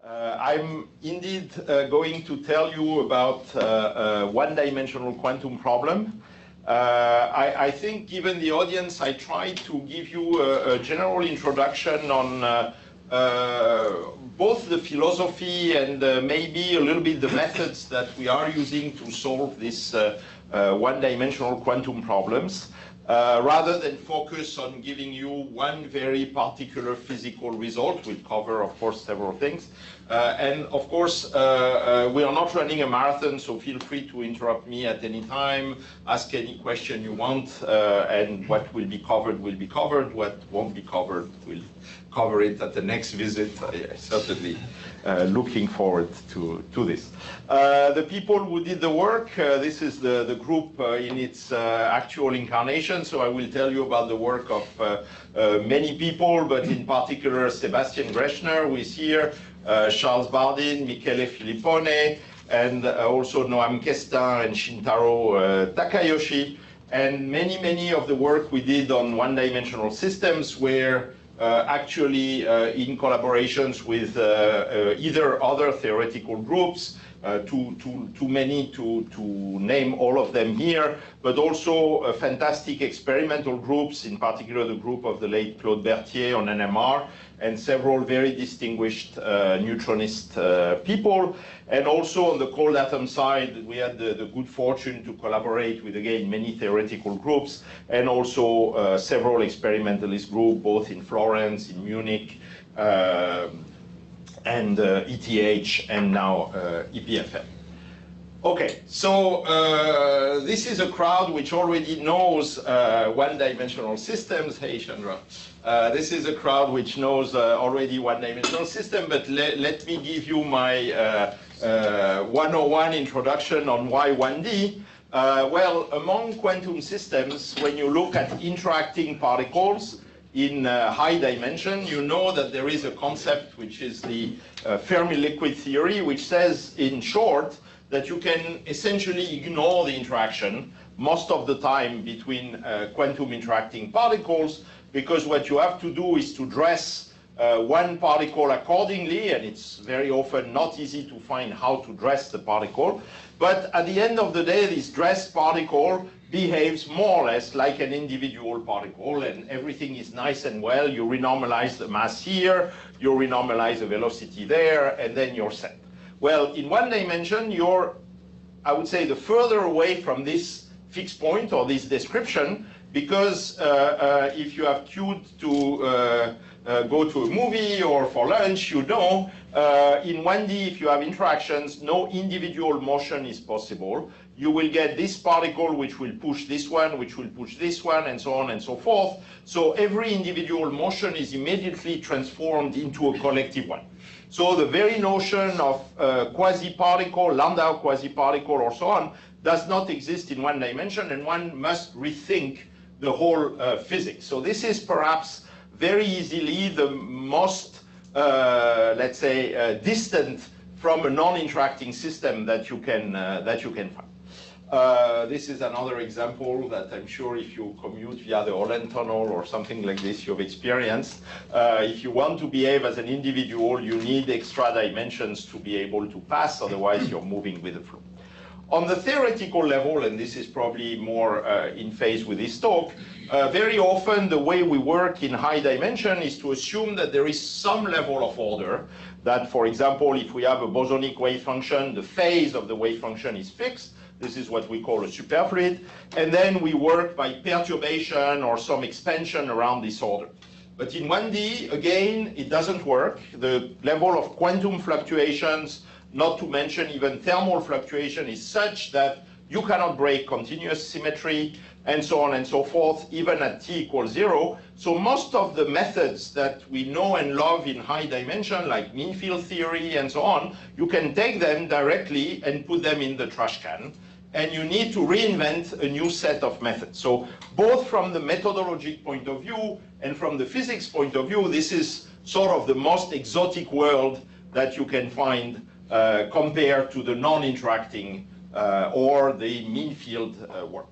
I'm indeed going to tell you about a one-dimensional quantum problem. I think, given the audience, I tried to give you a general introduction on both the philosophy and maybe a little bit the methods that we are using to solve these one-dimensional quantum problems, rather than focus on giving you one very particular physical result. We'll cover, of course, several things. And of course, we are not running a marathon, so feel free to interrupt me at any time, ask any question you want, and what will be covered, what won't be covered, we'll cover it at the next visit. I certainly looking forward to this. The people who did the work, this is the group in its actual incarnation, so I will tell you about the work of many people, but in particular Sebastian Grechner, who is here, Charles Bardin, Michele Filippone, and also Noam Kestin and Shintaro Takayoshi, and many of the work we did on one-dimensional systems were actually in collaborations with either other theoretical groups, too many to name all of them here, but also fantastic experimental groups, in particular the group of the late Claude Berthier on NMR, and several very distinguished neutronist people. And also on the cold atom side, we had the good fortune to collaborate with, again, many theoretical groups, and also several experimentalist groups, both in Florence, in Munich, and ETH, and now EPFM. Okay, so this is a crowd which already knows one-dimensional systems. Hey, Chandra. This is a crowd which knows already one-dimensional system, but let me give you my 101 introduction on why 1D. Well, among quantum systems, when you look at interacting particles in high dimension, you know that there is a concept which is the Fermi liquid theory, which says, in short, that you can essentially ignore the interaction most of the time between quantum interacting particles, because what you have to do is to dress one particle accordingly, and it's very often not easy to find how to dress the particle. But at the end of the day, this dressed particle behaves more or less like an individual particle, and everything is nice and well. You renormalize the mass here, you renormalize the velocity there, and then you're set. Well, in one dimension, you're, I would say, the further away from this fixed point or this description, because if you have queued to go to a movie or for lunch, you know, in 1D, if you have interactions, no individual motion is possible. You will get this particle which will push this one, which will push this one, and so on and so forth. So every individual motion is immediately transformed into a collective one. So the very notion of quasi-particle, Landau quasi-particle, or so on, does not exist in one dimension, and one must rethink the whole physics. So this is perhaps very easily the most, let's say, distant from a non-interacting system that you can find. This is another example that I'm sure if you commute via the Holland Tunnel or something like this, you've experienced. If you want to behave as an individual, you need extra dimensions to be able to pass, otherwise you're moving with the flow. On the theoretical level, and this is probably more in phase with this talk, very often the way we work in high dimension is to assume that there is some level of order, that, for example, if we have a bosonic wave function, the phase of the wave function is fixed. This is what we call a superfluid, and then we work by perturbation or some expansion around this order. But in 1D, again, it doesn't work. The level of quantum fluctuations, not to mention even thermal fluctuation, is such that you cannot break continuous symmetry, and so on and so forth, even at t equals 0. So most of the methods that we know and love in high dimension, like mean field theory and so on, you can take them directly and put them in the trash can, and you need to reinvent a new set of methods. So both from the methodologic point of view and from the physics point of view, this is sort of the most exotic world that you can find compared to the non-interacting or the mean field work.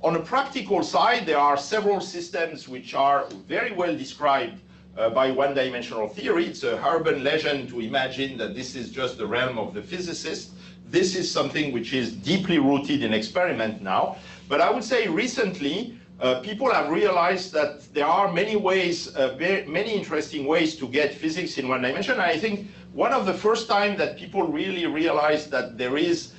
On a practical side, there are several systems which are very well described by one-dimensional theory. It's a urban legend to imagine that this is just the realm of the physicist. This is something which is deeply rooted in experiment now. But I would say recently, people have realized that there are many ways, many interesting ways to get physics in one dimension. And I think one of the first time that people really realized that there is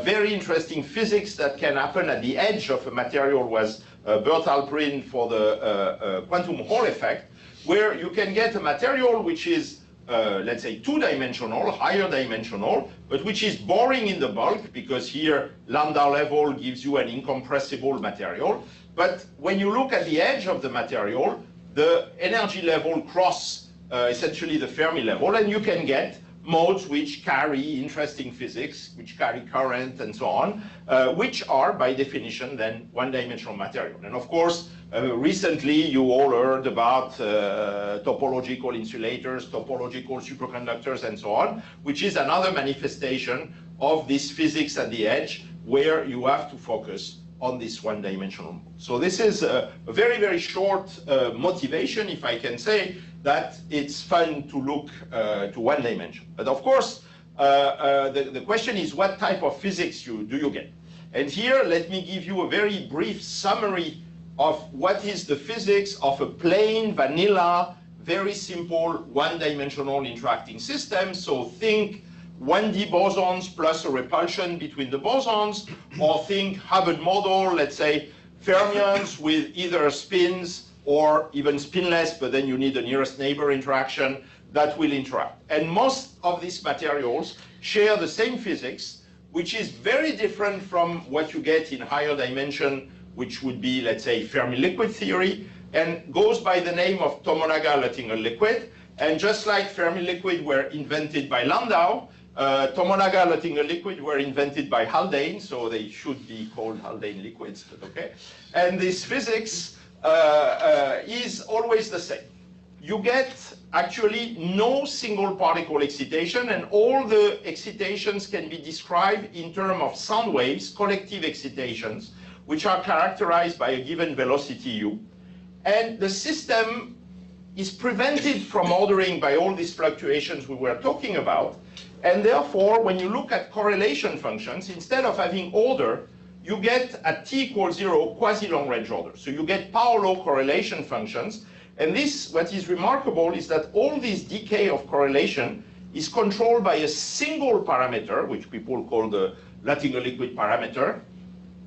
very interesting physics that can happen at the edge of a material was Bert Alprin for the quantum Hall effect, where you can get a material which is, let's say, two-dimensional, higher dimensional, but which is boring in the bulk, because here lambda level gives you an incompressible material. But when you look at the edge of the material, the energy level cross essentially the Fermi level, and you can get modes which carry interesting physics, which carry current and so on, which are by definition then one-dimensional material. And of course, recently you all heard about topological insulators, topological superconductors and so on, which is another manifestation of this physics at the edge where you have to focus on this one-dimensional mode. So this is a very, very short motivation, if I can say, that it's fun to look to one dimension. But of course, the question is what type of physics do you get? And here, let me give you a very brief summary of what is the physics of a plain, vanilla, very simple, one-dimensional interacting system. So think 1D bosons plus a repulsion between the bosons, or think Hubbard model, let's say fermions with either spins or even spinless, but then you need a nearest neighbor interaction that will interact. And most of these materials share the same physics, which is very different from what you get in higher dimension, which would be, let's say, Fermi liquid theory, and goes by the name of Tomonaga-Luttinger liquid. And just like Fermi liquid were invented by Landau, Tomonaga-Luttinger liquid were invented by Haldane, so they should be called Haldane liquids, but okay. And this physics is always the same. You get actually no single particle excitation, and all the excitations can be described in terms of sound waves, collective excitations, which are characterized by a given velocity u. And the system is prevented from ordering by all these fluctuations we were talking about. And therefore, when you look at correlation functions, instead of having order, you get at t equals 0 quasi-long range order. So you get power law correlation functions. And this, what is remarkable is that all this decay of correlation is controlled by a single parameter, which people call the Luttinger liquid parameter,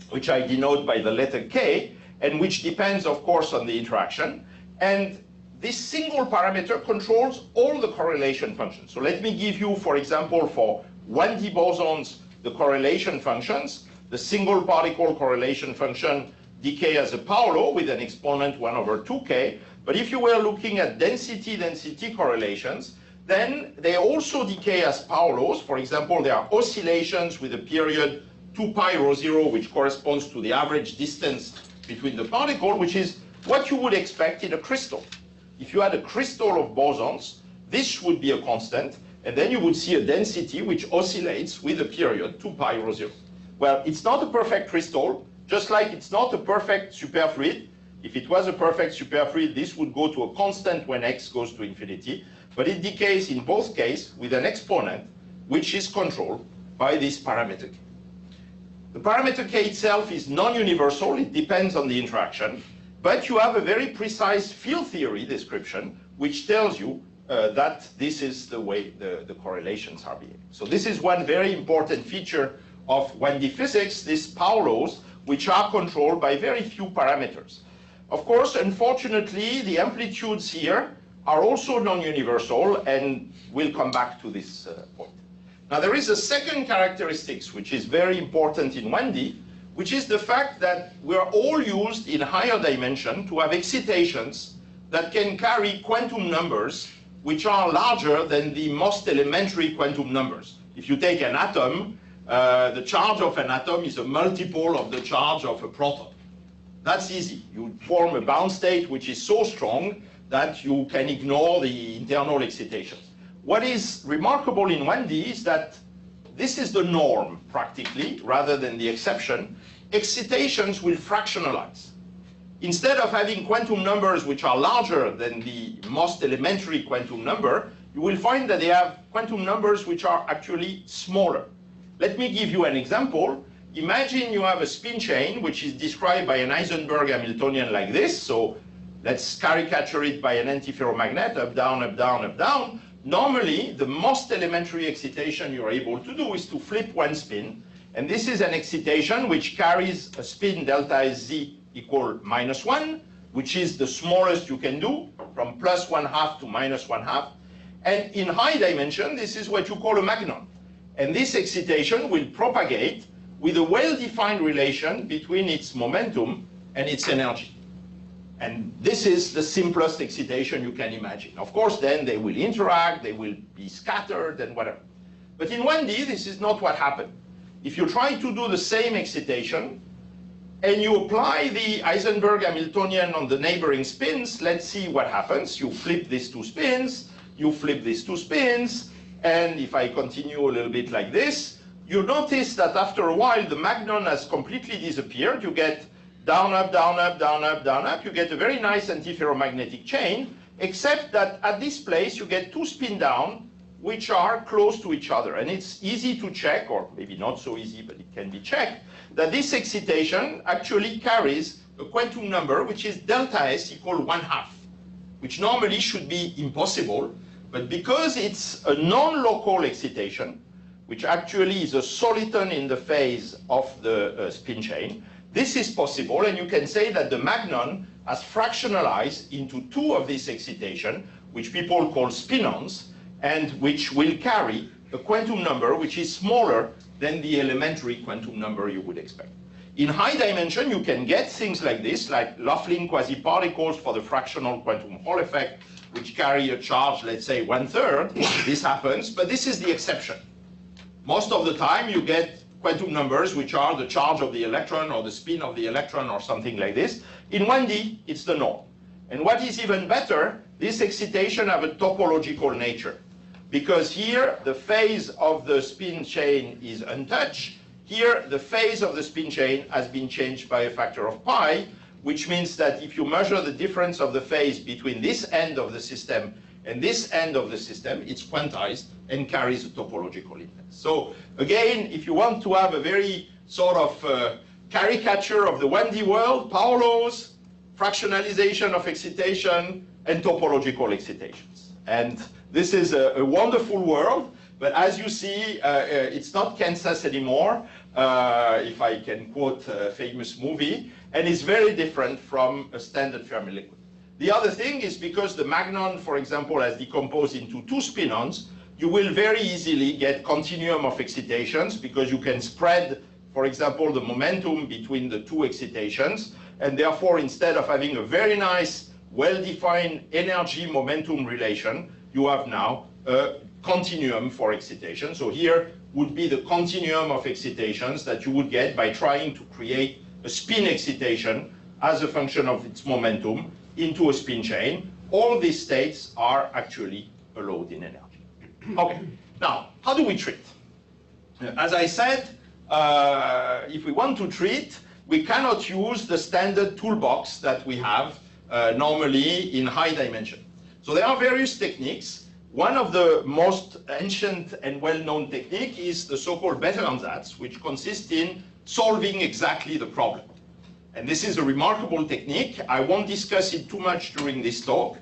which I denote by the letter K, and which depends, of course, on the interaction. And this single parameter controls all the correlation functions. So let me give you, for example, for 1D bosons, the correlation functions. The single particle correlation function decay as a power law with an exponent 1 over 2k. But if you were looking at density-density correlations, then they also decay as power laws. For example, there are oscillations with a period 2 pi rho 0, which corresponds to the average distance between the particle, which is what you would expect in a crystal. If you had a crystal of bosons, this would be a constant, and then you would see a density which oscillates with a period 2 pi rho 0. Well, it's not a perfect crystal, just like it's not a perfect superfluid. If it was a perfect superfluid, this would go to a constant when x goes to infinity, but it decays in both cases with an exponent which is controlled by this parameter k. The parameter k itself is non-universal, it depends on the interaction, but you have a very precise field theory description which tells you that this is the way the correlations are behaving. So this is one very important feature of 1D physics, these power laws, which are controlled by very few parameters. Of course, unfortunately, the amplitudes here are also non-universal, and we'll come back to this point. Now, there is a second characteristic which is very important in 1D, which is the fact that we are all used in higher dimension to have excitations that can carry quantum numbers which are larger than the most elementary quantum numbers. If you take an atom, the charge of an atom is a multiple of the charge of a proton. That's easy. You form a bound state which is so strong that you can ignore the internal excitations. What is remarkable in 1D is that this is the norm, practically, rather than the exception. Excitations will fractionalize. instead of having quantum numbers which are larger than the most elementary quantum number, you will find that they have quantum numbers which are actually smaller. Let me give you an example. Imagine you have a spin chain which is described by an Heisenberg Hamiltonian like this. So let's caricature it by an antiferromagnet, up, down, up, down, up, down. Normally, the most elementary excitation you're able to do is to flip one spin. And this is an excitation which carries a spin delta S z equal -1, which is the smallest you can do, from +1/2 to -1/2. And in high dimension, this is what you call a magnon. And this excitation will propagate with a well-defined relation between its momentum and its energy. And this is the simplest excitation you can imagine. Of course, then they will interact, they will be scattered, and whatever. But in 1D, this is not what happened. If you try to do the same excitation, and you apply the Heisenberg Hamiltonian on the neighboring spins, let's see what happens. You flip these two spins, you flip these two spins, and if I continue a little bit like this, you notice that after a while, the magnon has completely disappeared. You get down, up, down, up, down, up, down, up. You get a very nice antiferromagnetic chain, except that at this place, you get two spin down, which are close to each other. And it's easy to check, or maybe not so easy, but it can be checked, that this excitation actually carries a quantum number, which is delta S equal 1/2, which normally should be impossible. But because it's a non-local excitation, which actually is a soliton in the phase of the spin chain, this is possible, and you can say that the magnon has fractionalized into two of these excitation, which people call spin-ons, and which will carry a quantum number which is smaller than the elementary quantum number you would expect. In high dimension, you can get things like this, like Laughlin quasi-particles for the fractional quantum Hall effect, which carry a charge, let's say 1/3. This happens, but this is the exception. Most of the time, you get quantum numbers which are the charge of the electron or the spin of the electron or something like this. In 1D, it's the norm. And what is even better, this excitation have a topological nature. Because here, the phase of the spin chain is untouched. Here, the phase of the spin chain has been changed by a factor of pi, which means that if you measure the difference of the phase between this end of the system and this end of the system, it's quantized and carries a topological index. So again, if you want to have a very sort of caricature of the 1D world, power laws, fractionalization of excitation, and topological excitations. And this is a wonderful world, but as you see, it's not Kansas anymore, if I can quote a famous movie, and it's very different from a standard Fermi liquid. The other thing is because the magnon, for example, has decomposed into two spin-ons, you will very easily get continuum of excitations because you can spread, for example, the momentum between the two excitations, and therefore, instead of having a very nice, well-defined energy-momentum relation, you have now a continuum for excitation. So here would be the continuum of excitations that you would get by trying to create a spin excitation as a function of its momentum into a spin chain. All these states are actually a load in energy. Okay, now, how do we treat? As I said, if we want to treat, we cannot use the standard toolbox that we have normally in high dimension. So there are various techniques. One of the most ancient and well-known technique is the so-called Bethe-Ansatz, which consists in solving exactly the problem. And this is a remarkable technique. I won't discuss it too much during this talk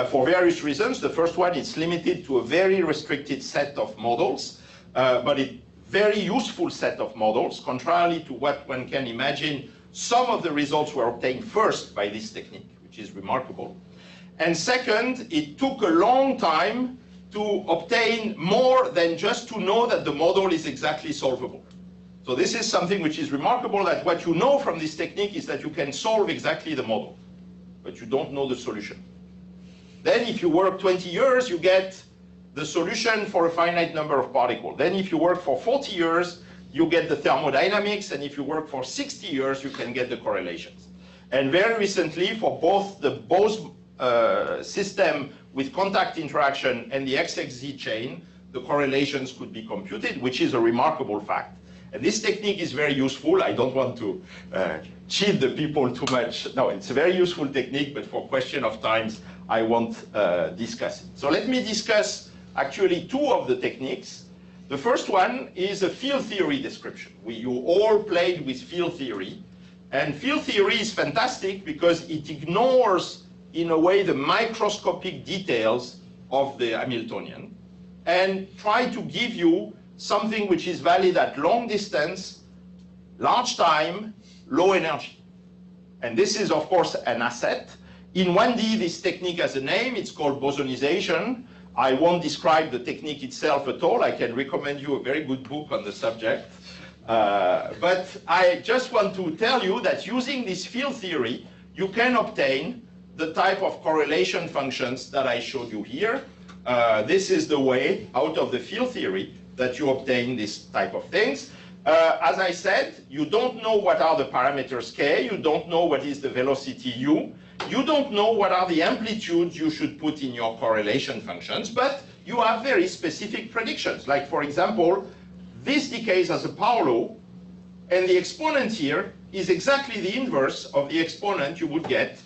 for various reasons. The first one, it's limited to a very restricted set of models, but a very useful set of models, contrarily to what one can imagine. Some of the results were obtained first by this technique, which is remarkable. And second, it took a long time to obtain more than just to know that the model is exactly solvable. So this is something which is remarkable, that what you know from this technique is that you can solve exactly the model, but you don't know the solution. Then if you work 20 years, you get the solution for a finite number of particles. Then if you work for 40 years, you get the thermodynamics, and if you work for 60 years, you can get the correlations. And very recently, for both the Bose system with contact interaction and the XXZ chain, the correlations could be computed, which is a remarkable fact. And this technique is very useful. I don't want to cheat the people too much. No, it's a very useful technique, but for question of times, I won't discuss it. So let me discuss actually two of the techniques. The first one is a field theory description. You all played with field theory. And field theory is fantastic because it ignores, in a way, the microscopic details of the Hamiltonian and try to give you something which is valid at long distance, large time, low energy. And this is, of course, an asset. In 1D, this technique has a name. It's called bosonization. I won't describe the technique itself at all. I can recommend you a very good book on the subject. But I just want to tell you that using this field theory, you can obtain the type of correlation functions that I showed you here. This is the way out of the field theory that you obtain this type of things. As I said, you don't know what are the parameters k, you don't know what is the velocity u, you don't know what are the amplitudes you should put in your correlation functions, but you have very specific predictions. Like, for example, this decays as a power law, and the exponent here is exactly the inverse of the exponent you would get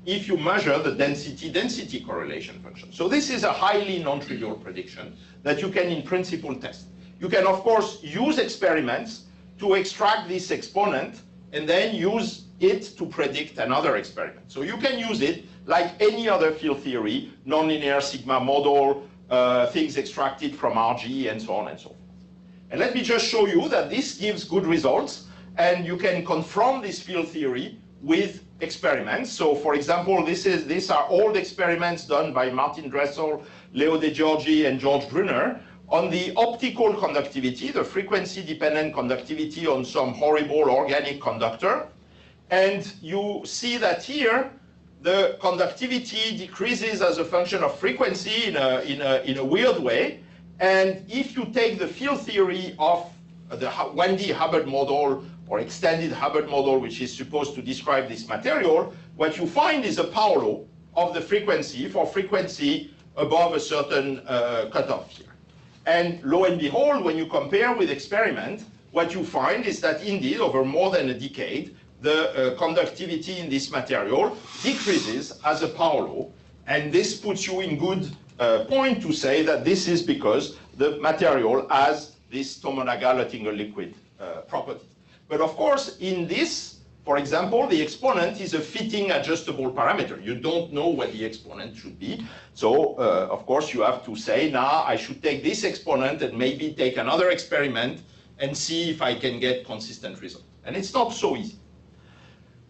if you measure the density-density correlation function. So this is a highly non-trivial prediction that you can in principle test. You can, of course, use experiments to extract this exponent and then use it to predict another experiment. So you can use it like any other field theory, nonlinear sigma model, things extracted from RG, and so on and so forth. And let me just show you that this gives good results, and you can confront this field theory with experiments. So, for example, these are old experiments done by Martin Dressel, Leo De Giorgi, and George Brunner on the optical conductivity, the frequency-dependent conductivity on some horrible organic conductor. And you see that here, the conductivity decreases as a function of frequency in a weird way. And if you take the field theory of the 1D Hubbard model or extended Hubbard model, which is supposed to describe this material, what you find is a power law of the frequency for frequency above a certain cutoff here. And lo and behold, when you compare with experiment, what you find is that indeed, over more than a decade, the conductivity in this material decreases as a power law. And this puts you in good point to say that this is because the material has this Tomonaga-Luttinger liquid property. But of course, in this, for example, the exponent is a fitting adjustable parameter. You don't know what the exponent should be. So, of course, you have to say, now I should take this exponent and maybe take another experiment and see if I can get consistent results. And it's not so easy.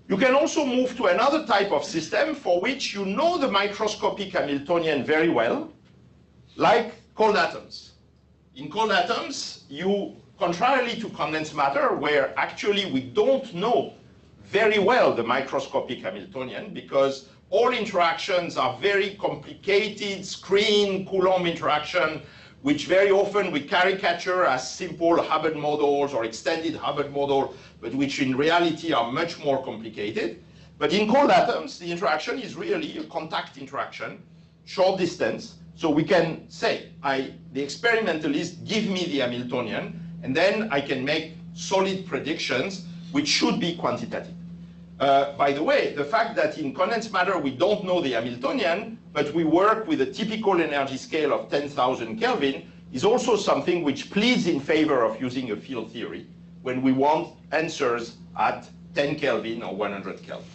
You can also move to another type of system for which you know the microscopic Hamiltonian very well, like cold atoms. In cold atoms, contrarily to condensed matter, where actually we don't know very well the microscopic Hamiltonian because all interactions are very complicated, screen Coulomb interaction, which very often we caricature as simple Hubbard models or extended Hubbard model, but which in reality are much more complicated. But in cold atoms, the interaction is really a contact interaction, short distance. So we can say, the experimentalists give me the Hamiltonian, and then I can make solid predictions, which should be quantitative. By the way, the fact that in condensed matter we don't know the Hamiltonian, but we work with a typical energy scale of 10,000 Kelvin, is also something which pleads in favor of using a field theory when we want answers at 10 Kelvin or 100 Kelvin.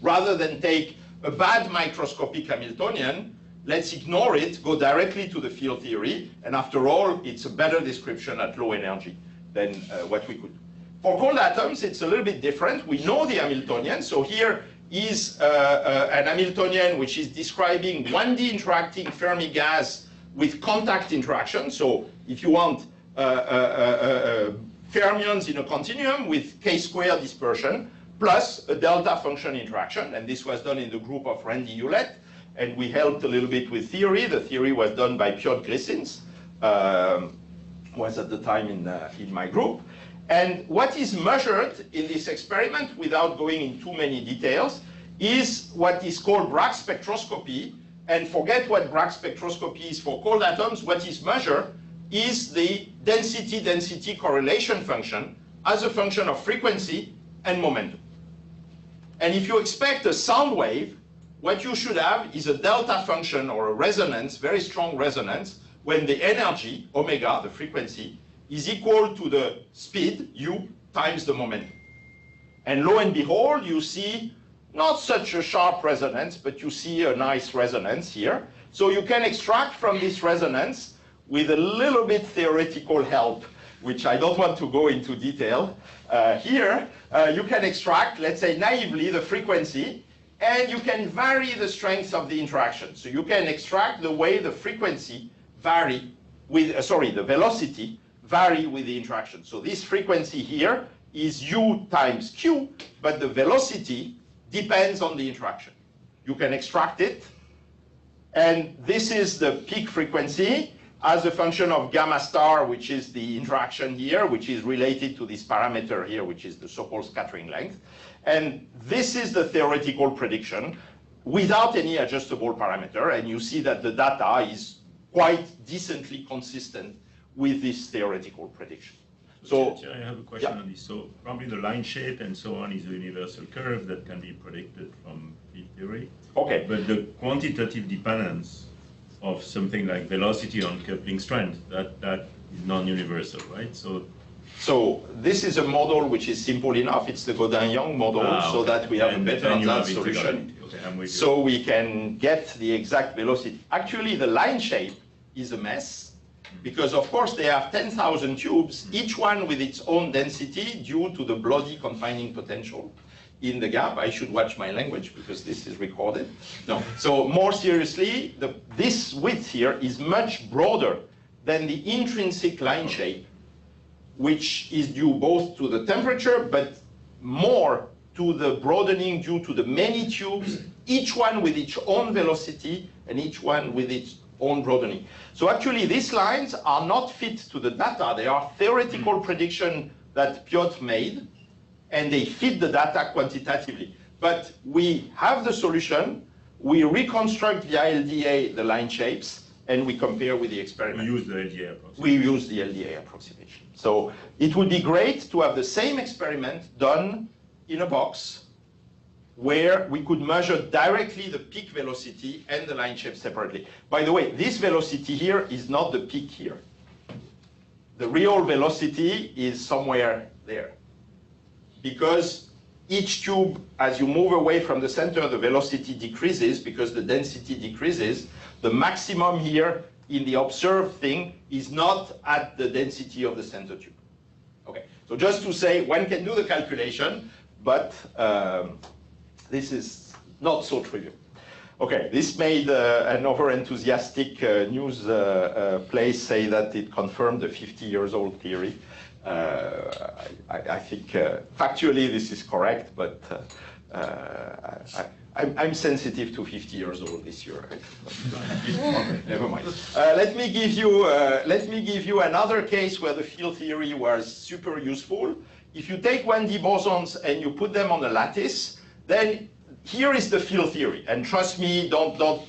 Rather than take a bad microscopic Hamiltonian, let's ignore it, go directly to the field theory, and after all, it's a better description at low energy than what we could do. For cold atoms, it's a little bit different. We know the Hamiltonian, so here is an Hamiltonian which is describing 1D interacting Fermi gas with contact interaction. So if you want fermions in a continuum with k-square dispersion plus a delta function interaction, and this was done in the group of Randy Hewlett, and we helped a little bit with theory. The theory was done by Piotr Grysins, was at the time in my group. And what is measured in this experiment, without going in too many details, is what is called Bragg spectroscopy. And forget what Bragg spectroscopy is for cold atoms. What is measured is the density-density correlation function as a function of frequency and momentum. And if you expect a sound wave, what you should have is a delta function or a resonance, very strong resonance, when the energy, omega, the frequency, is equal to the speed, u, times the momentum. And lo and behold, you see not such a sharp resonance, but you see a nice resonance here. So you can extract from this resonance, with a little bit theoretical help, which I don't want to go into detail here, you can extract, let's say naively, the frequency, and you can vary the strength of the interaction. So you can extract the way the frequency vary with, the velocity vary with the interaction. So this frequency here is u times q, but the velocity depends on the interaction. You can extract it, and this is the peak frequency as a function of gamma star, which is the interaction here, which is related to this parameter here, which is the so-called scattering length. And this is the theoretical prediction without any adjustable parameter, and you see that the data is quite decently consistent with this theoretical prediction. So I have a question on this. So probably the line shape and so on is a universal curve that can be predicted from field theory. Okay. But the quantitative dependence of something like velocity on coupling strength, that is non-universal, right? So this is a model which is simple enough. It's the Godin-Young model, so that we have a better advanced solution. Okay, so we can get the exact velocity. Actually, the line shape is a mess, because of course they have 10,000 tubes, each one with its own density due to the bloody confining potential in the gap. I should watch my language because this is recorded. No. So more seriously, this width here is much broader than the intrinsic line shape, which is due both to the temperature, but more to the broadening due to the many tubes, each one with its own velocity and each one with its own broadening. So actually these lines are not fit to the data. They are theoretical prediction that Piotr made, and they fit the data quantitatively. But we have the solution, we reconstruct via LDA the line shapes, and we compare with the experiment. We use the LDA approximation. We use the LDA approximation. So it would be great to have the same experiment done in a box where we could measure directly the peak velocity and the line shape separately. By the way, this velocity here is not the peak here. The real velocity is somewhere there. Because each tube, as you move away from the center, the velocity decreases because the density decreases. The maximum here in the observed thing is not at the density of the center tube. Okay, so just to say, one can do the calculation, but this is not so trivial. Okay, this made an over-enthusiastic news place say that it confirmed the 50-years-old theory. I think factually this is correct, but I'm sensitive to 50 years old this year. Okay, never mind. Let me give you another case where the field theory was super useful. If you take 1D bosons and you put them on a lattice, then here is the field theory. And trust me, don't.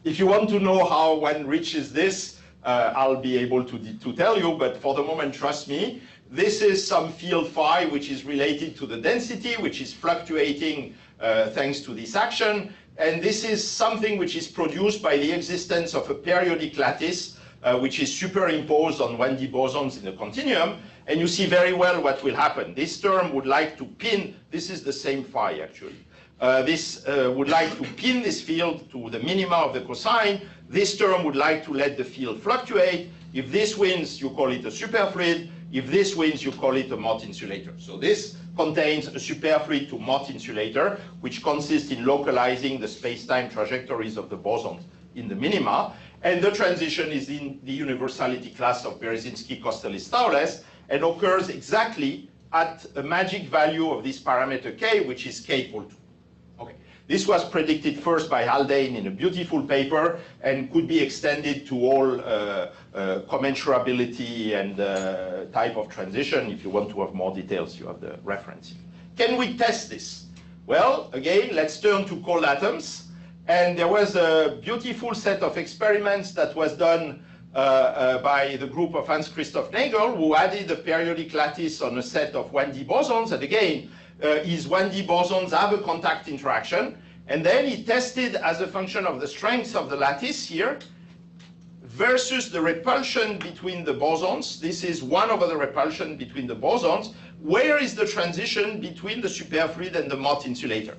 If you want to know how one reaches this, I'll be able to tell you. But for the moment, trust me. This is some field phi, which is related to the density, which is fluctuating thanks to this action. And this is something which is produced by the existence of a periodic lattice, which is superimposed on 1D bosons in the continuum. And you see very well what will happen. This term would like to pin, this is the same phi actually. This would like to pin this field to the minima of the cosine. This term would like to let the field fluctuate. If this wins, you call it a superfluid. If this wins, you call it a Mott insulator. So this contains a superfluid to Mott insulator, which consists in localizing the space-time trajectories of the bosons in the minima. And the transition is in the universality class of Berezinski-Kostelis-Thouless and occurs exactly at a magic value of this parameter k, which is k equal to. Okay. This was predicted first by Haldane in a beautiful paper and could be extended to all commensurability and type of transition. If you want to have more details, you have the reference. Can we test this? Well, again, let's turn to cold atoms. And there was a beautiful set of experiments that was done by the group of Hans Christoph Nagel, who added a periodic lattice on a set of 1D bosons. And again, his 1D bosons have a contact interaction. And then he tested as a function of the strength of the lattice here versus the repulsion between the bosons. This is 1 over the repulsion between the bosons. Where is the transition between the superfluid and the Mott insulator?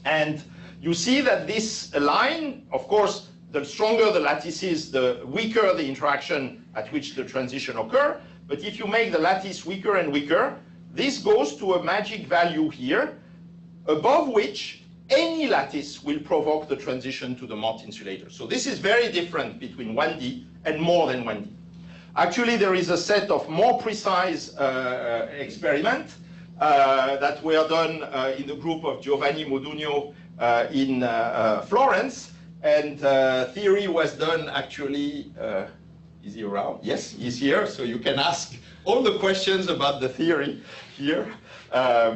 And you see that this line, of course, the stronger the lattice is, the weaker the interaction at which the transition occurs. But if you make the lattice weaker and weaker, this goes to a magic value here, above which any lattice will provoke the transition to the Mott insulator. So this is very different between 1D and more than 1D. Actually, there is a set of more precise experiments that were done in the group of Giovanni Modugno in Florence. And theory was done actually, is he around? Yes, he's here. So you can ask all the questions about the theory here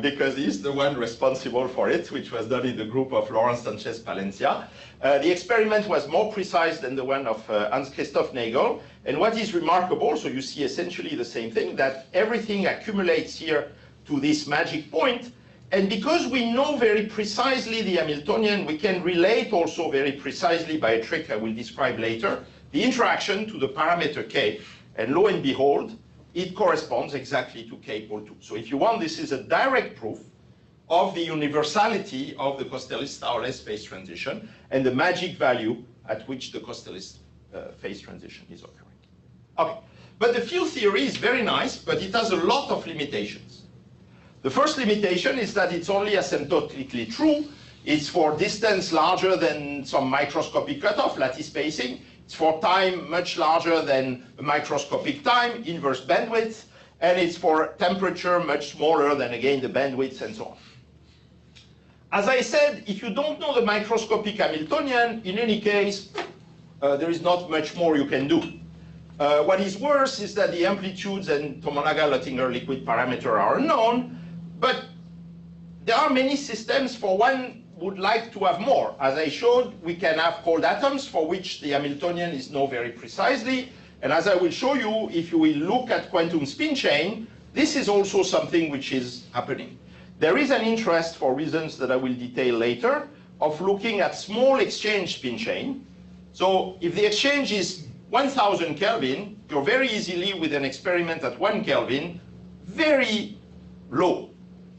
because he's the one responsible for it, which was done in the group of Laurent Sanchez Palencia. The experiment was more precise than the one of Hans Christoph Nagel. And what is remarkable, so you see essentially the same thing, that everything accumulates here to this magic point. And because we know very precisely the Hamiltonian, we can relate also very precisely by a trick I will describe later, the interaction to the parameter k. And lo and behold, it corresponds exactly to k equal 2. So if you want, this is a direct proof of the universality of the Kostelis-Staurless phase transition and the magic value at which the Kostelis phase transition is occurring. Okay, but the field theory is very nice, but it has a lot of limitations. The first limitation is that it's only asymptotically true. It's for distance larger than some microscopic cutoff, lattice spacing. It's for time much larger than a microscopic time, inverse bandwidth. And it's for temperature much smaller than, again, the bandwidth and so on. As I said, if you don't know the microscopic Hamiltonian, in any case, there is not much more you can do. What is worse is that the amplitudes and Tomonaga-Lottinger liquid parameter are unknown. But there are many systems for one would like to have more. As I showed, we can have cold atoms for which the Hamiltonian is known very precisely. And as I will show you, if you will look at quantum spin chain, this is also something which is happening. There is an interest, for reasons that I will detail later, of looking at small exchange spin chain. So if the exchange is 1000 Kelvin, you're very easily, with an experiment at 1 Kelvin, very low.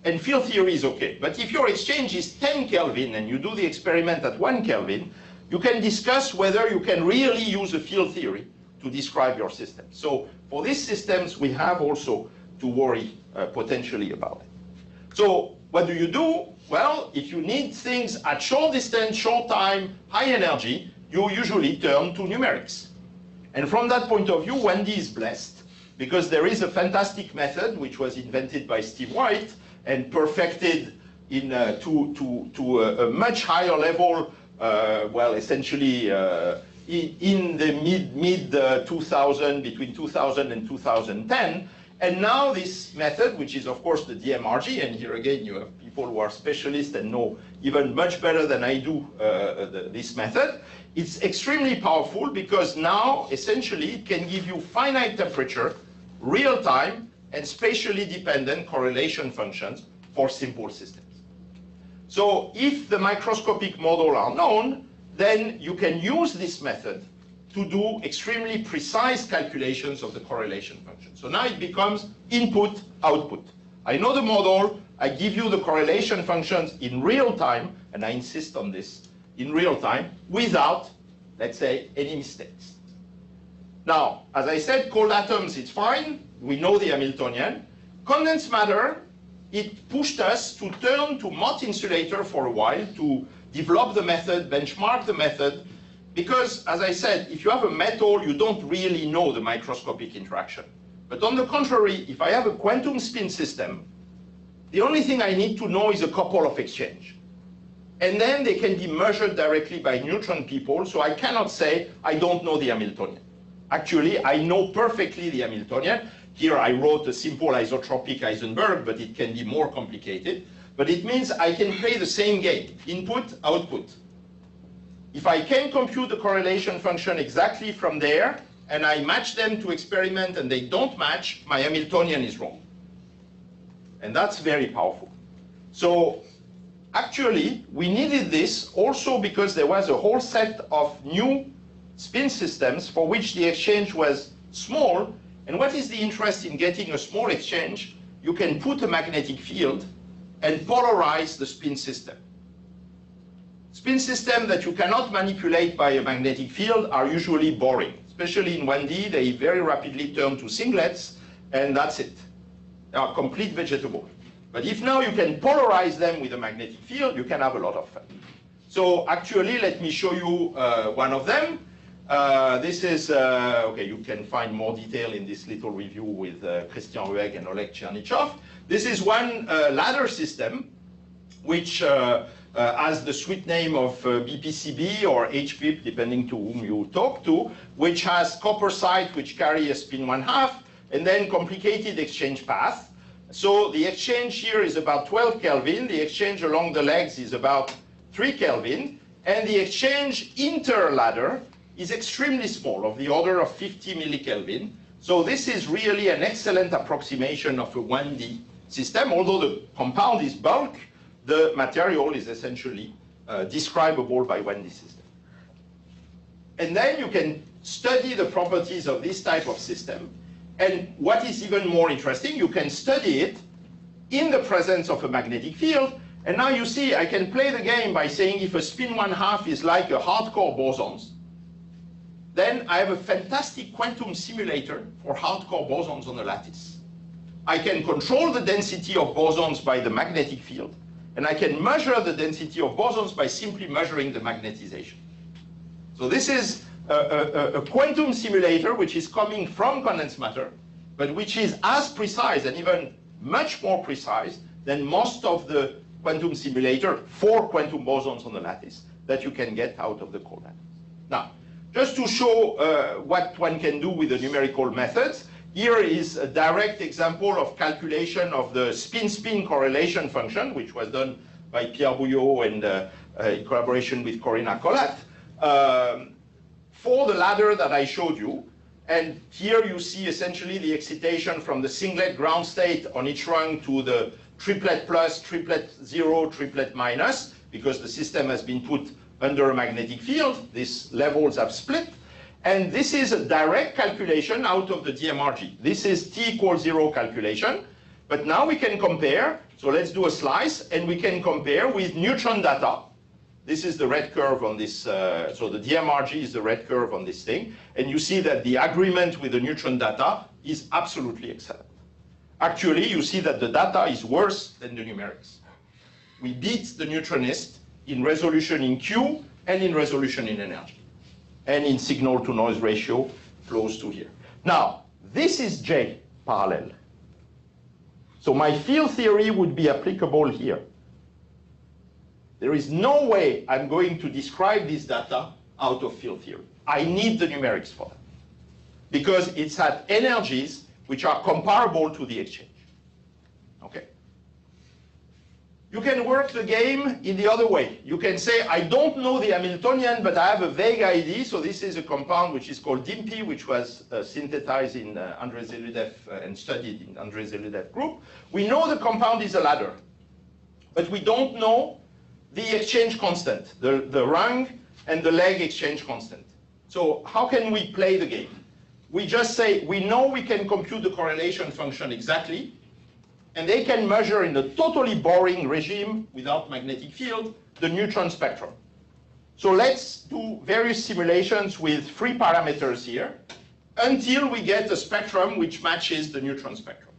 And field theory is okay. But if your exchange is 10 Kelvin and you do the experiment at 1 Kelvin, you can discuss whether you can really use a field theory to describe your system. So for these systems, we have also to worry potentially about it. So what do? Well, if you need things at short distance, short time, high energy, you usually turn to numerics. And from that point of view, 1D is blessed because there is a fantastic method which was invented by Steve White and perfected in, to a much higher level, well, essentially in the mid 2000, between 2000 and 2010. And now this method, which is of course the Giamarchi, and here again you have people who are specialists and know even much better than I do this method, it's extremely powerful because now essentially it can give you finite temperature, real time, and spatially dependent correlation functions for simple systems. So if the microscopic model are known, then you can use this method to do extremely precise calculations of the correlation function. So now it becomes input, output. I know the model, I give you the correlation functions in real time, and I insist on this, in real time, without, let's say, any mistakes. Now, as I said, cold atoms, it's fine. We know the Hamiltonian. Condensed matter, it pushed us to turn to Mott insulator for a while to develop the method, benchmark the method, because, as I said, if you have a metal, you don't really know the microscopic interaction. But on the contrary, if I have a quantum spin system, the only thing I need to know is a couple of exchange. And then they can be measured directly by neutron people, so I cannot say I don't know the Hamiltonian. Actually, I know perfectly the Hamiltonian. Here I wrote a simple isotropic Heisenberg, but it can be more complicated. But it means I can play the same game, input, output. If I can compute the correlation function exactly from there, and I match them to experiment and they don't match, my Hamiltonian is wrong. And that's very powerful. So actually, we needed this also because there was a whole set of new spin systems for which the exchange was small. And what is the interest in getting a small exchange? You can put a magnetic field and polarize the spin system. Spin systems that you cannot manipulate by a magnetic field are usually boring. Especially in 1D, they very rapidly turn to singlets, and that's it. They are complete vegetable. But if now you can polarize them with a magnetic field, you can have a lot of fun. So actually, let me show you one of them. This is, okay, you can find more detail in this little review with Christian Ruegg and Oleg Chernyshov. This is one ladder system, which has the sweet name of BPCB or HPIP, depending to whom you talk to, which has copper side which carry a spin 1/2, and then complicated exchange path. So the exchange here is about 12 Kelvin, the exchange along the legs is about 3 Kelvin, and the exchange inter-ladder is extremely small, of the order of 50 millikelvin. So this is really an excellent approximation of a 1D system. Although the compound is bulk, the material is essentially describable by 1D system. And then you can study the properties of this type of system. And what is even more interesting, you can study it in the presence of a magnetic field. And now you see, I can play the game by saying if a spin 1/2 is like a hardcore bosons, then I have a fantastic quantum simulator for hardcore bosons on a lattice. I can control the density of bosons by the magnetic field, and I can measure the density of bosons by simply measuring the magnetization. So this is a quantum simulator which is coming from condensed matter, but which is as precise and even much more precise than most of the quantum simulator for quantum bosons on the lattice that you can get out of the core lattice. Now, just to show what one can do with the numerical methods, here is a direct example of calculation of the spin-spin correlation function, which was done by Pierre Bouillot and in collaboration with Corinna Collat, for the ladder that I showed you. And here you see essentially the excitation from the singlet ground state on each rung to the triplet plus, triplet 0, triplet minus, because the system has been put under a magnetic field. These levels have split. And this is a direct calculation out of the Giamarchi. This is t equals 0 calculation. But now we can compare. So let's do a slice, and we can compare with neutron data. This is the red curve on this. So the Giamarchi is the red curve on this thing. And you see that the agreement with the neutron data is absolutely excellent. Actually, you see that the data is worse than the numerics. We beat the neutronist in resolution in Q and in resolution in energy, and in signal to noise ratio close to here. Now, this is J parallel. So my field theory would be applicable here. There is no way I'm going to describe this data out of field theory. I need the numerics for that, because it's at energies which are comparable to the exchange. Okay? You can work the game in the other way. You can say, I don't know the Hamiltonian, but I have a vague idea. So this is a compound which is called DIMPI, which was synthesized in Andrei Zeludev and studied in Andrei Zeludev group. We know the compound is a ladder, but we don't know the exchange constant, the rung and the leg exchange constant. So how can we play the game? We just say, we know we can compute the correlation function exactly, and they can measure in a totally boring regime without magnetic field the neutron spectrum. So let's do various simulations with 3 parameters here until we get a spectrum which matches the neutron spectrum.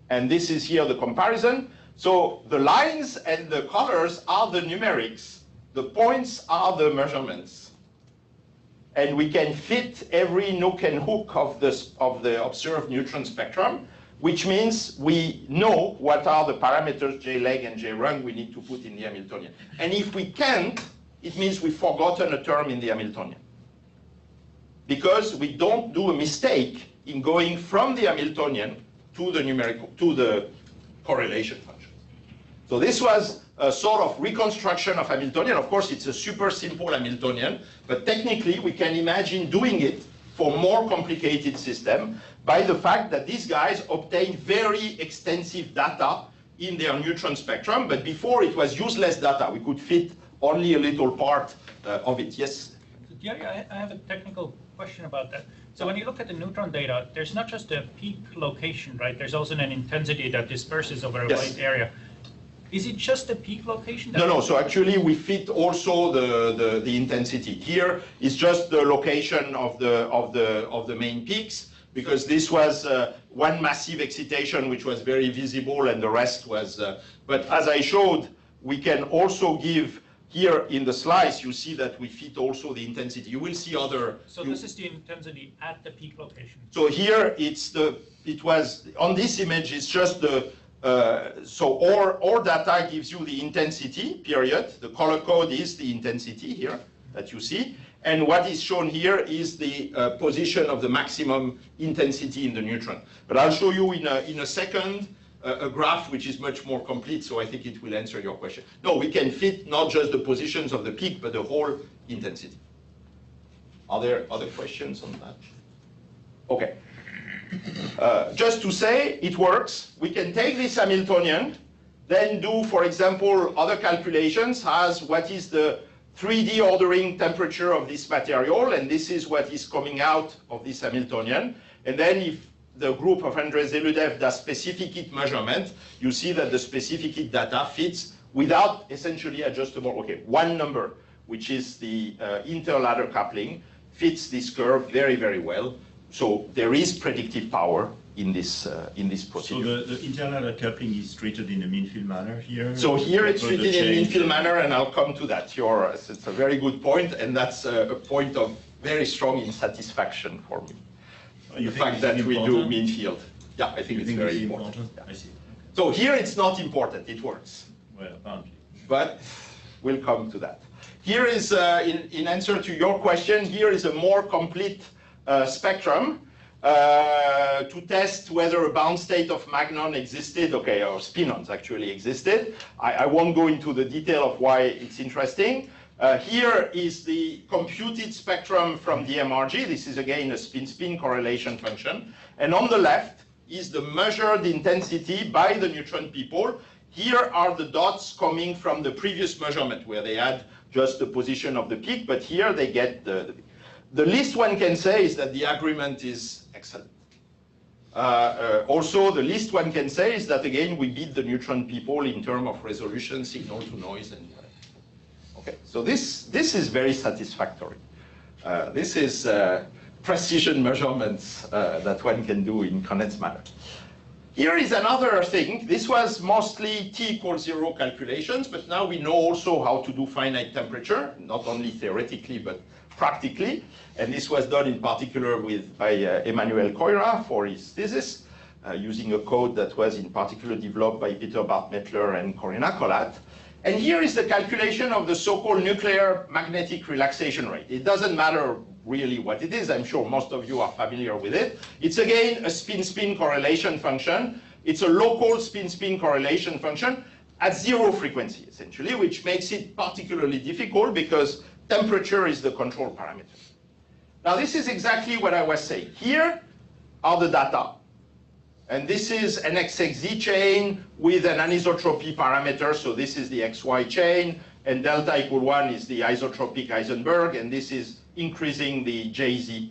And this is here the comparison. So the lines and the colors are the numerics. The points are the measurements. And we can fit every nook and hook of the observed neutron spectrum, which means we know what are the parameters J leg and J rung we need to put in the Hamiltonian. And if we can't, it means we've forgotten a term in the Hamiltonian, because we don't do a mistake in going from the Hamiltonian to the numerical, to the correlation function. So this was a sort of reconstruction of Hamiltonian. Of course, it's a super simple Hamiltonian, but technically we can imagine doing it for more complicated system by the fact that these guys obtained very extensive data in their neutron spectrum, but before it was useless data. We could fit only a little part of it. Yes? So Thierry, I have a technical question about that. So when you look at the neutron data, there's not just a peak location, right? There's also an intensity that disperses over a wide area. Is it just the peak location? No. So actually, we fit also the intensity. Here is just the location of the main peaks, because this was one massive excitation which was very visible, and the rest was. But as I showed, we can also give. Here in the slice, you see that we fit also the intensity. You will see other. So this is the intensity at the peak location. So here it was on this image. It's just the. So our data gives you the intensity, period. The color code is the intensity here that you see. And what is shown here is the position of the maximum intensity in the neutron. But I'll show you in a second a graph which is much more complete, so I think it will answer your question. No, we can fit not just the positions of the peak, but the whole intensity. Are there other questions on that? Okay. Just to say, it works. We can take this Hamiltonian, then do, for example, other calculations as what is the 3D ordering temperature of this material, and this is what is coming out of this Hamiltonian. And then if the group of Andrei Zeludev does specific heat measurement, you see that the specific heat data fits without essentially adjustable. Okay, one number, which is the interladder coupling, fits this curve very, very well. So there is predictive power in this procedure. So the interladder coupling is treated in a mean field manner here? So here it's treated in a mean field manner, and I'll come to that. It's a very good point, and that's a point of very strong insatisfaction for me. The fact that we do mean field. Yeah, I think it's very important. Yeah. I see. Okay. So here it's not important, it works. Well, apparently. But we'll come to that. Here is, in answer to your question, here is a more complete spectrum to test whether a bound state of magnon existed, okay, or spinons actually existed. I won't go into the detail of why it's interesting. Here is the computed spectrum from Giamarchi. This is again a spin-spin correlation function. And on the left is the measured intensity by the neutron people. Here are the dots coming from the previous measurement where they had just the position of the peak, but here they get the least one can say is that the agreement is excellent. Also, the least one can say is that, again, we beat the neutron people in terms of resolution, signal to noise, and okay. So this is very satisfactory. This is precision measurements that one can do in condensed matter. Here is another thing. This was mostly T=0 calculations, but now we know also how to do finite temperature, not only theoretically, but practically. And this was done in particular by Emmanuel Koira for his thesis, using a code that was in particular developed by Peter Bartmettler and Corinna Collat. And here is the calculation of the so-called nuclear magnetic relaxation rate. It doesn't matter really what it is. I'm sure most of you are familiar with it. It's again a spin-spin correlation function. It's a local spin-spin correlation function at zero frequency, essentially, which makes it particularly difficult because temperature is the control parameter. Now, this is exactly what I was saying. Here are the data. And this is an XXZ chain with an anisotropy parameter. So this is the XY chain, and delta equal 1 is the isotropic Heisenberg, and this is increasing the JZ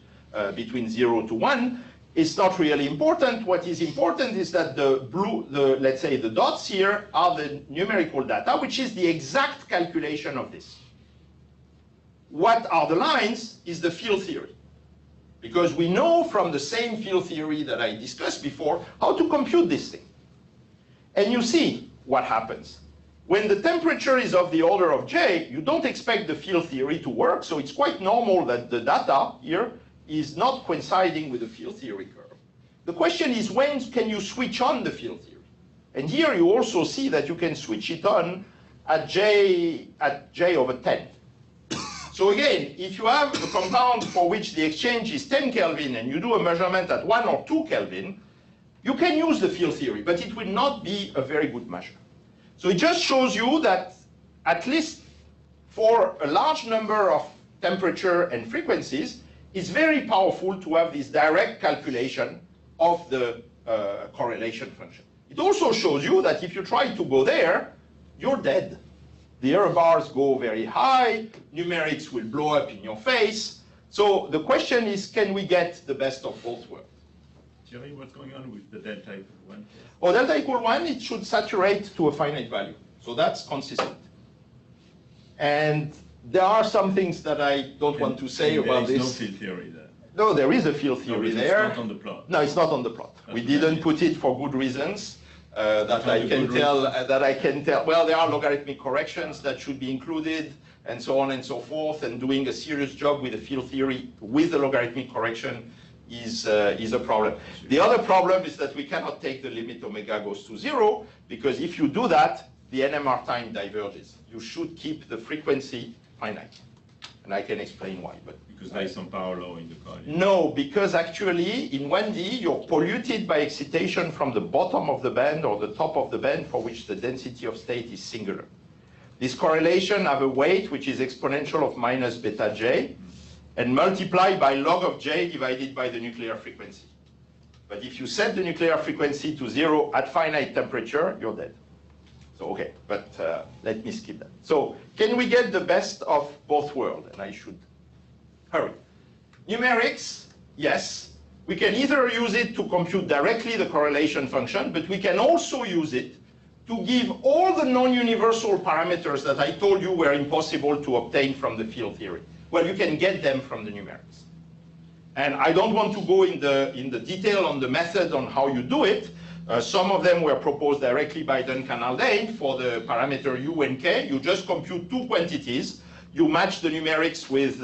between 0 to 1. It's not really important. What is important is that let's say the dots here are the numerical data, which is the exact calculation of this. What are the lines is the field theory. Because we know from the same field theory that I discussed before how to compute this thing. And you see what happens. When the temperature is of the order of J, you don't expect the field theory to work, so it's quite normal that the data here is not coinciding with the field theory curve. The question is, when can you switch on the field theory? And here you also see that you can switch it on at J over 10. So again, if you have a compound for which the exchange is 10 Kelvin and you do a measurement at 1 or 2 Kelvin, you can use the field theory, but it will not be a very good measure. So it just shows you that at least for a large number of temperature and frequencies, it's very powerful to have this direct calculation of the correlation function. It also shows you that if you try to go there, you're dead. The error bars go very high, numerics will blow up in your face. So the question is, can we get the best of both worlds? Thierry, what's going on with the delta equal 1? Or delta equal 1, it should saturate to a finite value. So that's consistent. And there are some things that I don't want to say about this. There is no field theory there. No, there is a field theory there. It's not on the plot. No, it's not on the plot. We didn't put it for good reasons that I can tell. Well, there are logarithmic corrections that should be included, and so on and so forth. And doing a serious job with a field theory with a logarithmic correction is a problem. The other problem is that we cannot take the limit omega goes to 0, because if you do that, the NMR time diverges. You should keep the frequency finite. And I can explain why. But because there is some power law in the coordinate. No, because actually in 1D you're polluted by excitation from the bottom of the band or the top of the band for which the density of state is singular. This correlation have a weight which is exponential of minus beta j and multiplied by log of j divided by the nuclear frequency. But if you set the nuclear frequency to 0 at finite temperature, you're dead. So, okay, but let me skip that. So, can we get the best of both worlds? And I should hurry. Numerics, yes. We can either use it to compute directly the correlation function, but we can also use it to give all the non-universal parameters that I told you were impossible to obtain from the field theory. Well, you can get them from the numerics. And I don't want to go in the detail on the method on how you do it. Some of them were proposed directly by Duncan Haldane for the parameter u and k. You just compute two quantities. You match the numerics with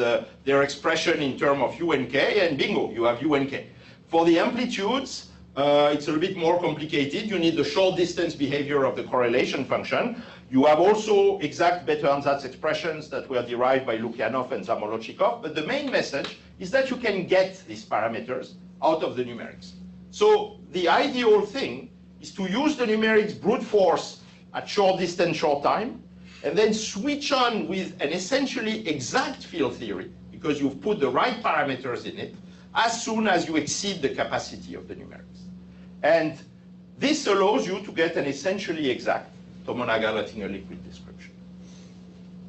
their expression in terms of u and k, and bingo, you have u and k. For the amplitudes, it's a little bit more complicated. You need the short distance behavior of the correlation function. You have also exact Bethe-Ansatz expressions that were derived by Lukyanov and Zamolodchikov. But the main message is that you can get these parameters out of the numerics. So the ideal thing is to use the numerics brute force at short distance, short time, and then switch on with an essentially exact field theory, because you've put the right parameters in it, as soon as you exceed the capacity of the numerics. And this allows you to get an essentially exact Tomonaga-Oettinger liquid description.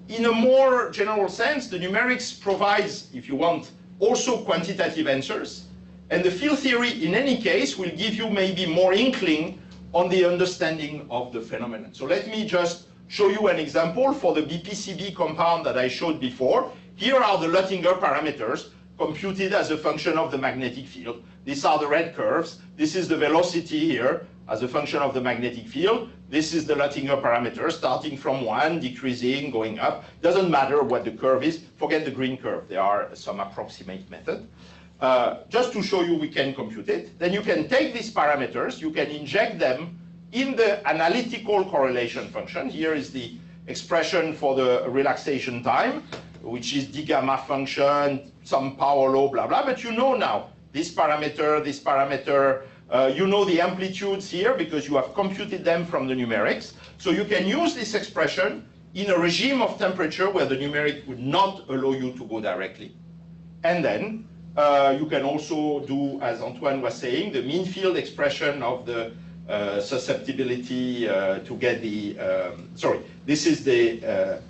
In a more general sense, the numerics provides, if you want, also quantitative answers. And the field theory, in any case, will give you maybe more inkling on the understanding of the phenomenon. So let me just show you an example for the BPCB compound that I showed before. Here are the Oettinger parameters computed as a function of the magnetic field. These are the red curves. This is the velocity here as a function of the magnetic field. This is the Oettinger parameter, starting from 1, decreasing, going up. Doesn't matter what the curve is. Forget the green curve. There are some approximate method. Just to show you we can compute it. Then you can take these parameters, you can inject them in the analytical correlation function. Here is the expression for the relaxation time, which is d gamma function, some power law, blah, blah. But you know now this parameter, you know the amplitudes here because you have computed them from the numerics. So you can use this expression in a regime of temperature where the numeric would not allow you to go directly. And then you can also do, as Antoine was saying, the mean field expression of the susceptibility to get the, this is the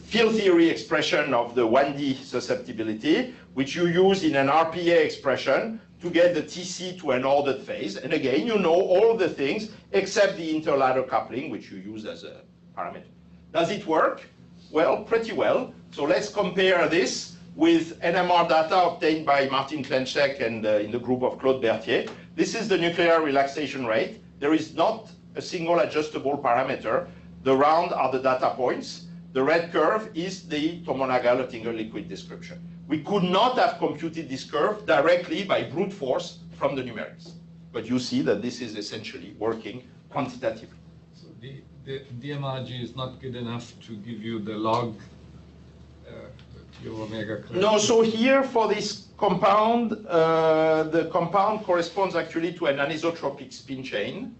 field theory expression of the 1D susceptibility, which you use in an RPA expression to get the TC to an ordered phase. And again, you know all the things except the interladder coupling, which you use as a parameter. Does it work? Well, pretty well. So let's compare this with NMR data obtained by Martin Klenschek and in the group of Claude Berthier. This is the nuclear relaxation rate. There is not a single adjustable parameter. The round are the data points. The red curve is the Tomonaga-Oettinger liquid description. We could not have computed this curve directly by brute force from the numerics. But you see that this is essentially working quantitatively. So the DMRG is not good enough to give you the log omega. No, so here for this compound, the compound corresponds actually to an anisotropic spin chain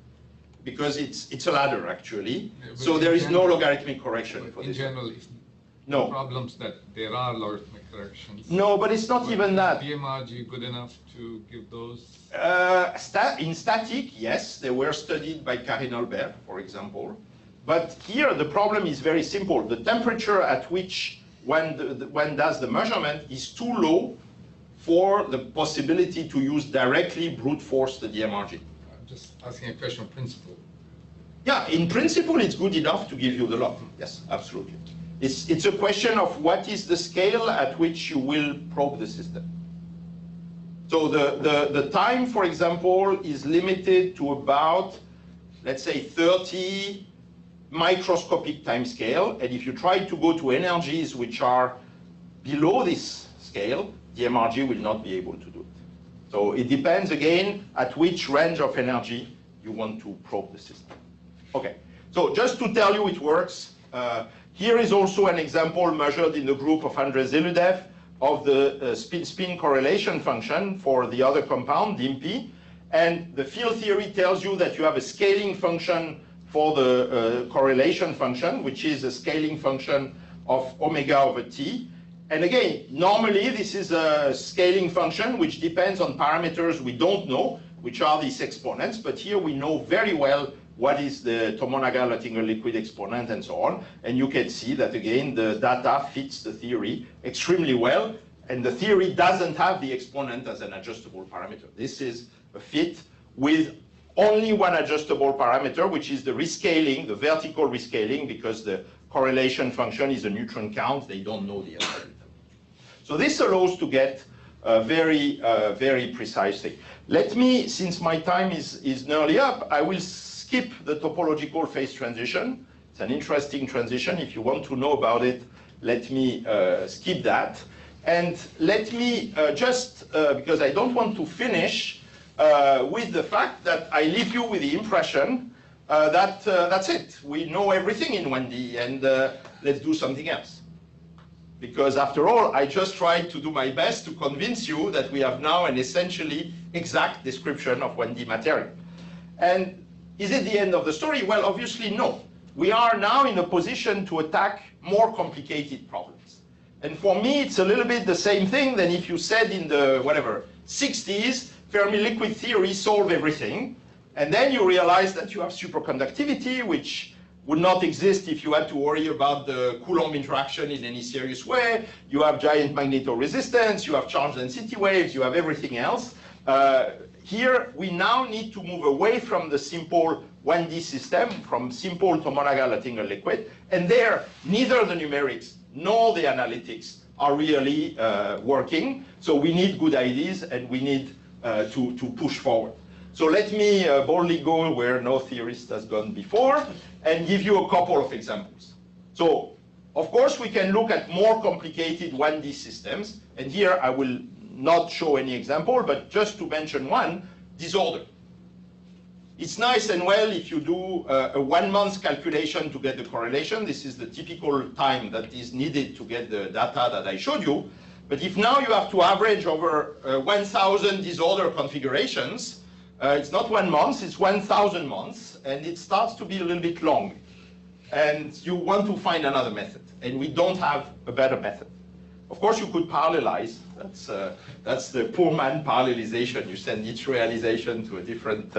because it's a ladder actually. Yeah, so there is no logarithmic correction for this. In general, No. problems that there are logarithmic corrections. No, but it's not even that. DMRG good enough to give those? In static, yes, they were studied by Karin Olbert, for example. But here the problem is very simple. The temperature at which one does the measurement is too low for the possibility to use directly brute force the DMRG. I'm just asking a question of principle. Yeah, in principle, it's good enough to give you the law. Yes, absolutely. It's a question of what is the scale at which you will probe the system. So the time, for example, is limited to about, let's say, 30 microscopic time scale. And if you try to go to energies which are below this scale, the MRG will not be able to do it. So it depends, again, at which range of energy you want to probe the system. Okay, so just to tell you it works, here is also an example measured in the group of Andrei Zeludev of the spin correlation function for the other compound, DIMP. And the field theory tells you that you have a scaling function for the correlation function, which is a scaling function of omega over t. And again, normally this is a scaling function which depends on parameters we don't know, which are these exponents. But here we know very well what is the Tomonaga-Luttinger liquid exponent and so on. And you can see that, again, the data fits the theory extremely well. And the theory doesn't have the exponent as an adjustable parameter. This is a fit with only one adjustable parameter, which is the rescaling, the vertical rescaling, because the correlation function is a neutron count. They don't know the algorithm. So this allows to get a very, very precise thing. Let me, since my time is nearly up, I will skip the topological phase transition. It's an interesting transition. If you want to know about it, let me skip that. And let me because I don't want to finish with the fact that I leave you with the impression that that's it. We know everything in 1D, and let's do something else. Because after all, I just tried to do my best to convince you that we have now an essentially exact description of 1D material. And is it the end of the story? Well, obviously no. We are now in a position to attack more complicated problems. And for me, it's a little bit the same thing than if you said in the, 60s, Fermi liquid theory solved everything. And then you realize that you have superconductivity, which would not exist if you had to worry about the Coulomb interaction in any serious way. You have giant magnetoresistance, you have charge density waves, you have everything else. Here, we now need to move away from the simple 1D system, from simple Tomonaga-Luttinger liquid. And there, neither the numerics nor the analytics are really working. So we need good ideas, and we need to push forward. So let me boldly go where no theorist has gone before and give you a couple of examples. So, of course, we can look at more complicated 1D systems. And here I will not show any example, but just to mention one, disorder. It's nice and well if you do a 1 month calculation to get the correlation. This is the typical time that is needed to get the data that I showed you. But if now you have to average over 1,000 disorder configurations, it's not 1 month, it's 1,000 months, and it starts to be a little bit long. And you want to find another method, and we don't have a better method. Of course, you could parallelize. That's the poor man parallelization. You send each realization to a different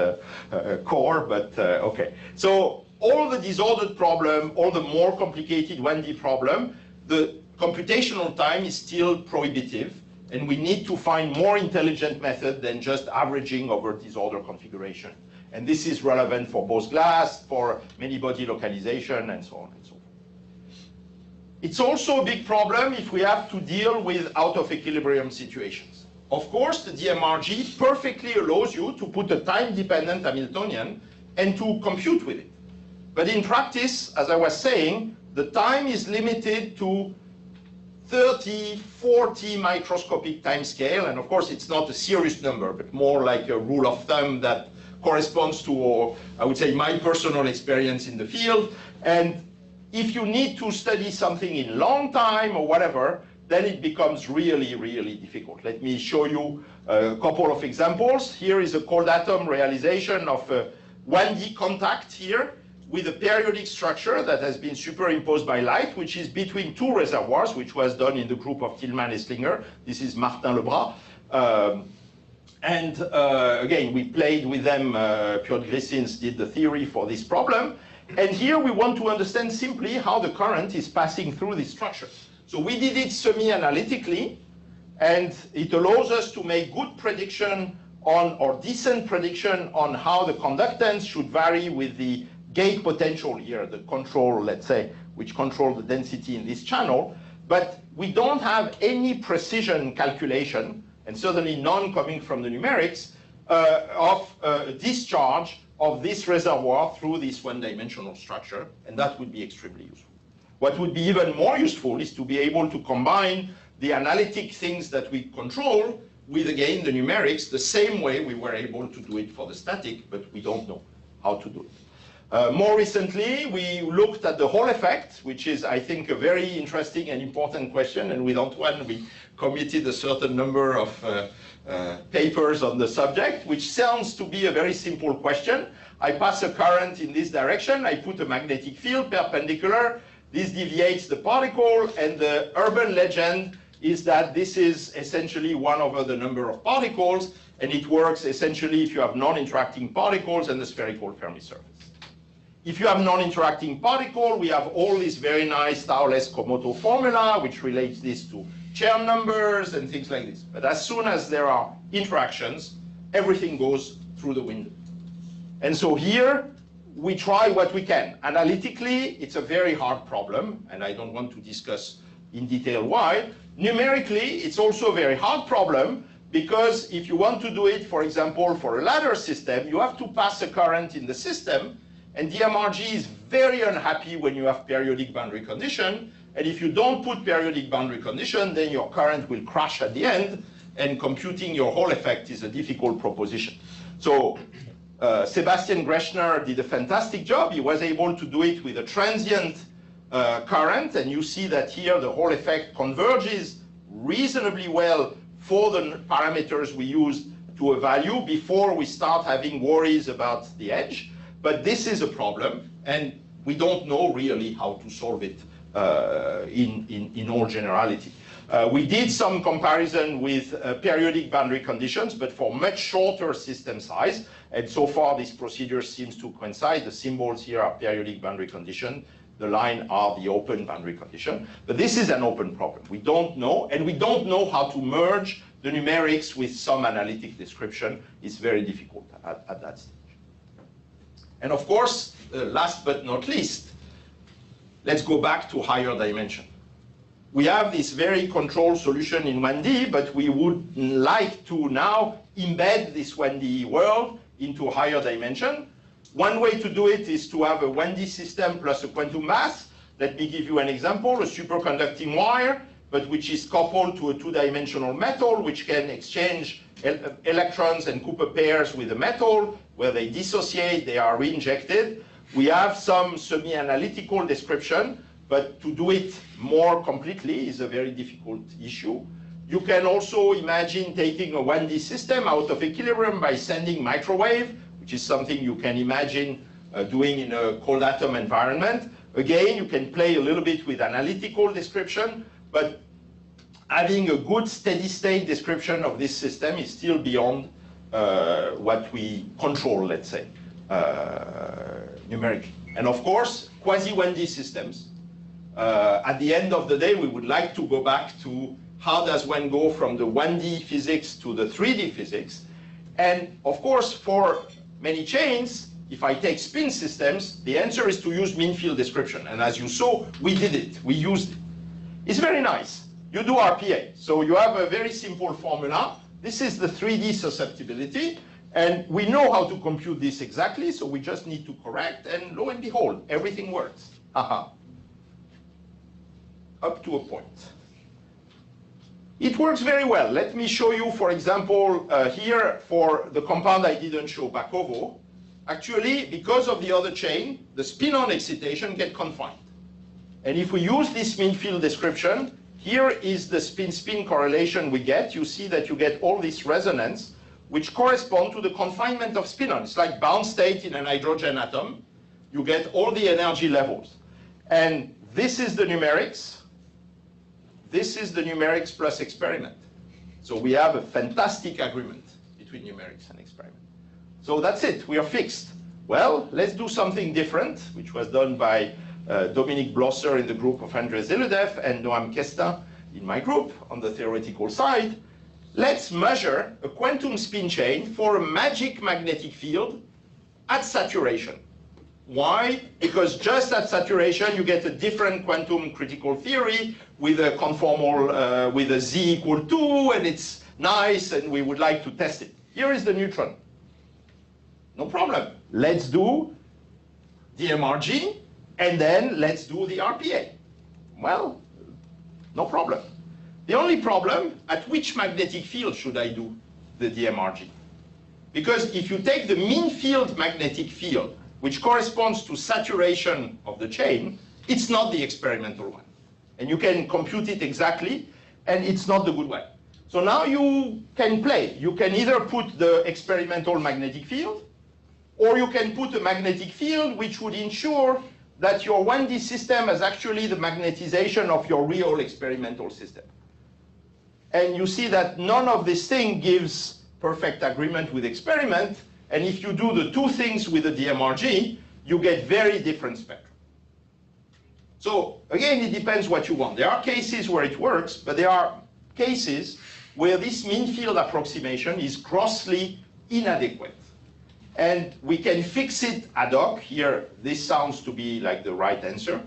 core, but okay. So all the disordered problem, all the more complicated 1D problem, the computational time is still prohibitive, and we need to find more intelligent method than just averaging over disorder configuration. And this is relevant for both glass, for many-body localization, and so on and so forth. It's also a big problem if we have to deal with out-of-equilibrium situations. Of course, the DMRG perfectly allows you to put a time-dependent Hamiltonian and to compute with it. But in practice, as I was saying, the time is limited to 30, 40 microscopic time scale. And of course, it's not a serious number, but more like a rule of thumb that corresponds to, I would say, my personal experience in the field. And if you need to study something in long time or whatever, then it becomes really, really difficult. Let me show you a couple of examples. Here is a cold atom realization of a 1D contact here with a periodic structure that has been superimposed by light, which is between two reservoirs, which was done in the group of Tillman-Esslinger. This is Martin Lebras. Again, we played with them. Piotr Grissins did the theory for this problem. And here we want to understand simply how the current is passing through this structure. So we did it semi-analytically, and it allows us to make good prediction on, or decent prediction on, how the conductance should vary with the gate potential here, the control, let's say, which control the density in this channel. But we don't have any precision calculation, and certainly none coming from the numerics, of discharge of this reservoir through this one-dimensional structure, and that would be extremely useful. What would be even more useful is to be able to combine the analytic things that we control with, again, the numerics, the same way we were able to do it for the static, but we don't know how to do it. More recently, we looked at the Hall effect, which is, I think, a very interesting and important question, and with Antoine, we committed a certain number of papers on the subject, which sounds to be a very simple question. I pass a current in this direction, I put a magnetic field perpendicular, this deviates the particle, and the urban legend is that this is essentially 1 over the number of particles, and it works essentially if you have non-interacting particles and the spherical Fermi surface. If you have non-interacting particle, we have all this very nice Thouless-Komoto formula, which relates this to Chern numbers and things like this. But as soon as there are interactions, everything goes through the window. And so here, we try what we can. Analytically, it's a very hard problem, and I don't want to discuss in detail why. Numerically, it's also a very hard problem, because if you want to do it, for example, for a ladder system, you have to pass a current in the system, and Giamarchi is very unhappy when you have periodic boundary condition, and if you don't put periodic boundary condition, then your current will crash at the end, and computing your Hall effect is a difficult proposition. So Sebastian Grechner did a fantastic job. He was able to do it with a transient current, and you see that here the Hall effect converges reasonably well for the parameters we used to a value before we start having worries about the edge. But this is a problem, and we don't know really how to solve it in all generality. We did some comparison with periodic boundary conditions, but for much shorter system size, and so far this procedure seems to coincide. The symbols here are periodic boundary condition, the line are the open boundary condition, but this is an open problem. We don't know, and we don't know how to merge the numerics with some analytic description. It's very difficult at that stage. And of course, last but not least, let's go back to higher dimension. We have this very controlled solution in 1D, but we would like to now embed this 1D world into a higher dimension. One way to do it is to have a 1D system plus a quantum mass. Let me give you an example, a superconducting wire, but which is coupled to a two-dimensional metal, which can exchange electrons and Cooper pairs with the metal. Where they dissociate, they are reinjected. We have some semi-analytical description, but to do it more completely is a very difficult issue. You can also imagine taking a 1D system out of equilibrium by sending microwave, which is something you can imagine doing in a cold atom environment. Again, you can play a little bit with analytical description, but having a good steady state description of this system is still beyond what we control, let's say, numerically. And of course, quasi-1D systems. At the end of the day, we would like to go back to how does one go from the 1D physics to the 3D physics. And of course, for many chains, if I take spin systems, the answer is to use mean field description. And as you saw, we did it, we used it. It's very nice. You do RPA. So you have a very simple formula. This is the 3D susceptibility. And we know how to compute this exactly, so we just need to correct, and lo and behold, everything works. Up to a point. It works very well. Let me show you, for example, here for the compound I didn't show, Bakovo. Actually, because of the other chain, the spin-on excitation get confined. And if we use this mean field description, here is the spin-spin correlation we get. You see that you get all this resonance, which correspond to the confinement of spin-on. It's like bound state in an hydrogen atom. you get all the energy levels. And this is the numerics. This is the numerics plus experiment. So we have a fantastic agreement between numerics and experiment. So that's it, we are fixed. Well, let's do something different, which was done by Dominique Blosser in the group of André Zeledev and Noam Kesta in my group on the theoretical side. Let's measure a quantum spin chain for a magic magnetic field at saturation. Why? Because just at saturation you get a different quantum critical theory with a conformal, with a z equal 2, and it's nice and we would like to test it. Here is the neutron. No problem. Let's do DMRG and then let's do the RPA. Well, no problem. The only problem, at which magnetic field should I do the DMRG? Because if you take the mean field magnetic field, which corresponds to saturation of the chain, it's not the experimental one. And you can compute it exactly, and it's not the good one. So now you can play. You can either put the experimental magnetic field, or you can put a magnetic field which would ensure that your 1D system has actually the magnetization of your real experimental system. And you see that none of this thing gives perfect agreement with experiment, and if you do the two things with the DMRG, you get very different spectra. So again, it depends what you want. There are cases where it works, but there are cases where this mean field approximation is grossly inadequate. And we can fix it ad hoc. Here, this sounds to be like the right answer,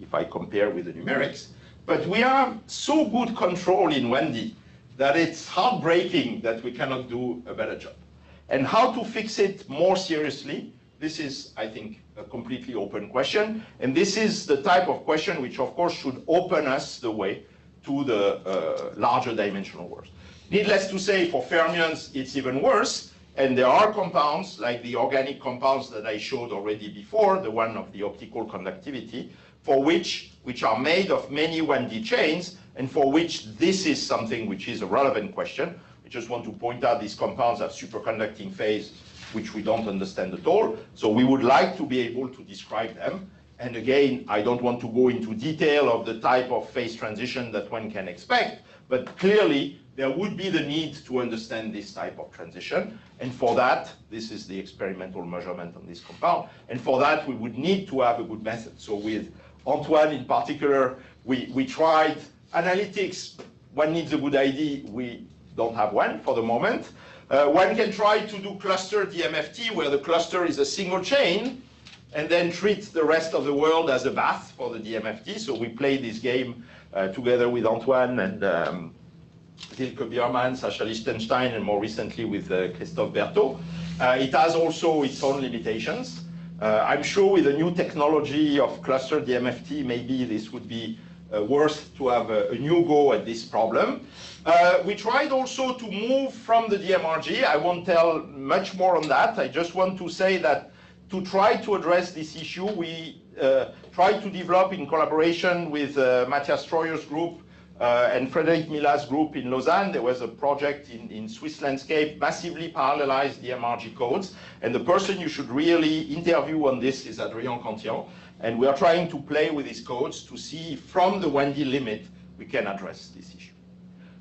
if I compare with the numerics. But we are so good control in 1D that it's heartbreaking that we cannot do a better job. And how to fix it more seriously, this is, I think, a completely open question. And this is the type of question which, of course, should open us the way to the larger dimensional world. Needless to say, for fermions, it's even worse. And there are compounds, like the organic compounds that I showed already before, the one of the optical conductivity, for which are made of many 1D chains, and for which this is something which is a relevant question. I just want to point out these compounds have superconducting phase, which we don't understand at all. So we would like to be able to describe them. And again, I don't want to go into detail of the type of phase transition that one can expect, but clearly there would be the need to understand this type of transition. And for that, this is the experimental measurement on this compound. And for that, we would need to have a good method. So with Antoine in particular, we tried analytics. One needs a good ID. We don't have one for the moment. One can try to do cluster DMFT, where the cluster is a single chain, and then treat the rest of the world as a bath for the DMFT. So we played this game together with Antoine and Silke Biermann, Sascha Lichtenstein, and more recently with Christophe Berthaud. It has also its own limitations. I'm sure with the new technology of cluster DMFT, maybe this would be worth to have a new go at this problem. We tried also to move from the DMRG. I won't tell much more on that. I just want to say that to try to address this issue, we tried to develop in collaboration with Matthias Streuer's group and Frédéric Millat's group in Lausanne. There was a project in Swiss landscape, massively parallelized DMRG codes. And the person you should really interview on this is Adrien Cantillon. And we are trying to play with these codes to see from the 1D limit we can address this issue.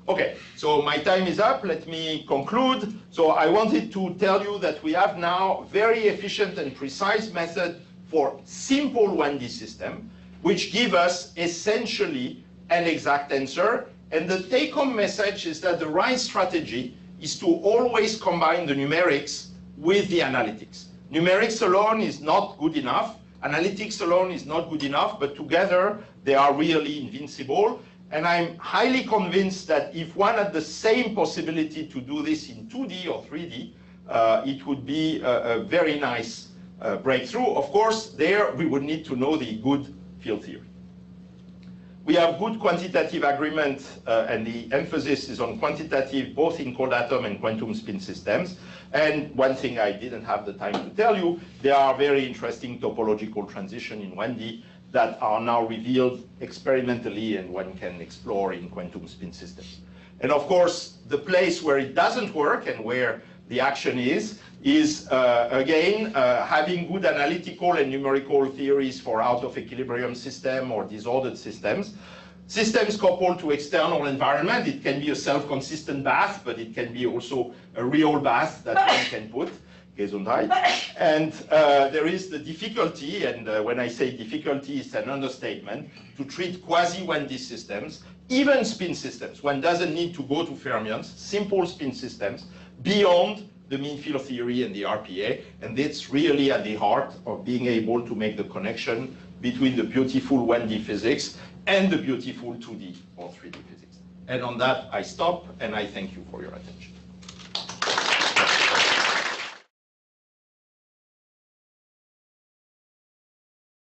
Okay, so my time is up. Let me conclude. So I wanted to tell you that we have now very efficient and precise method for simple 1D system, which give us essentially an exact answer. And the take-home message is that the right strategy is to always combine the numerics with the analytics. Numerics alone is not good enough. Analytics alone is not good enough, but together they are really invincible. And I'm highly convinced that if one had the same possibility to do this in 2D or 3D, it would be a very nice breakthrough. Of course, there we would need to know the good field theory. We have good quantitative agreement, and the emphasis is on quantitative, both in cold atom and quantum spin systems. And one thing I didn't have the time to tell you, there are very interesting topological transitions in 1D that are now revealed experimentally and one can explore in quantum spin systems. And of course, the place where it doesn't work and where the action is again, having good analytical and numerical theories for out-of-equilibrium system or disordered systems. Systems coupled to external environment, it can be a self-consistent bath, but it can be also a real bath that one can put. Gesundheit. And there is the difficulty, and when I say difficulty, it's an understatement, to treat quasi-1D systems, even spin systems. One doesn't need to go to fermions, simple spin systems, beyond the mean field theory and the RPA, and that's really at the heart of being able to make the connection between the beautiful 1D physics and the beautiful 2D or 3D physics. And on that, I stop, and I thank you for your attention.